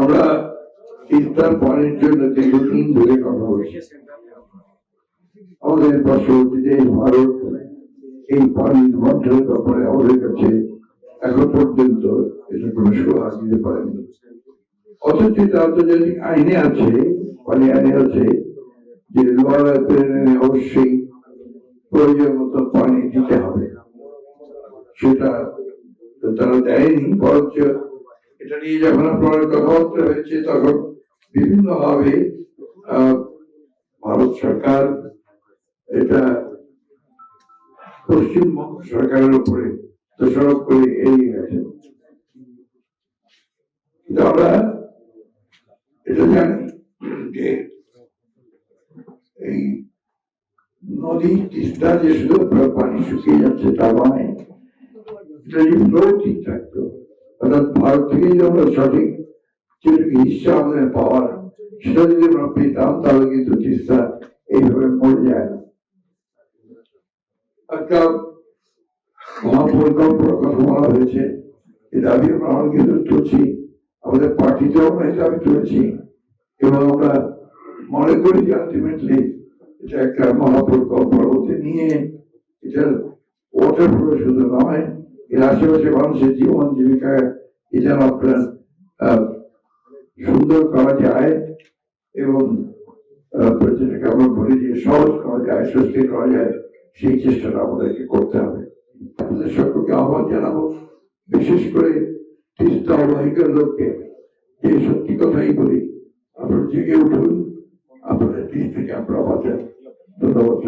আমরা তিস্তার পানির জন্য দীর্ঘদিন ধরে কথা বলছি। আমাদের পার্শ্ববর্তী দেশ ভারত এই পানির বন্টনের ব্যাপারে আমাদের কাছে এখন পর্যন্ত এটা কোনো সুরাহা দিতে পারেনি। অথচ আন্তর্জাতিক আইনে আছে, পানি আইনে আছে যে লোয়ার আইনে অবশ্যই প্রয়োজন মতো পানি দিতে হবে। সেটা তারা দেয়নি, বরঞ্চ এটা নিয়ে যখন আপনার কথাবার্তা হয়েছে তখন বিভিন্ন ভাবে ভারত সরকার এটা পশ্চিমবঙ্গ সরকারের উপরে দোষারোপ করে এড়িয়ে গেছে। আমরা এটা জানি যে এই নদী তিস্তা যে শুধু পানি শুকিয়ে যাচ্ছে তা নয়, এটা যদি ফ্লো ঠিক থাকতো, অর্থাৎ ভারত থেকে যদি আমরা সঠিক যেটুকু হিস্সা আমাদের পাওয়ার সেটা যদি আমরা পেতাম তাহলে কিন্তু তিস্তা এইভাবে মরে যায় না। একটা মহাপরিকল্পনার কথা বলা হয়েছে, এই দাবি আমরা কিন্তু তুলছি, আমাদের পার্টিতেও আমরা এই দাবি তুলেছি এবং আমরা মনে করি যে আলটিমেটলি এটা একটা মহাপরিকল্পনার মধ্যে নিয়ে এটার ওয়াটার ফ্লো শুধু নয়, এর আশেপাশে মানুষের জীবন জীবিকায় এটা আপনার সুন্দর করা যায় এবং যেটাকে আমরা বলি যে সহজ করা যায়, স্বস্তি করা যায়, সেই চেষ্টাটা আমাদেরকে করতে হবে। আপনাদের সকলকে আহ্বান জানাবো, বিশেষ করে তিস্তা অববাহিকার লোককে যে সত্যি কথাই বলি, আপনারা জেগে উঠুন, আপনাদের তিস্তাকে আপনারা বাঁচান। ধন্যবাদ।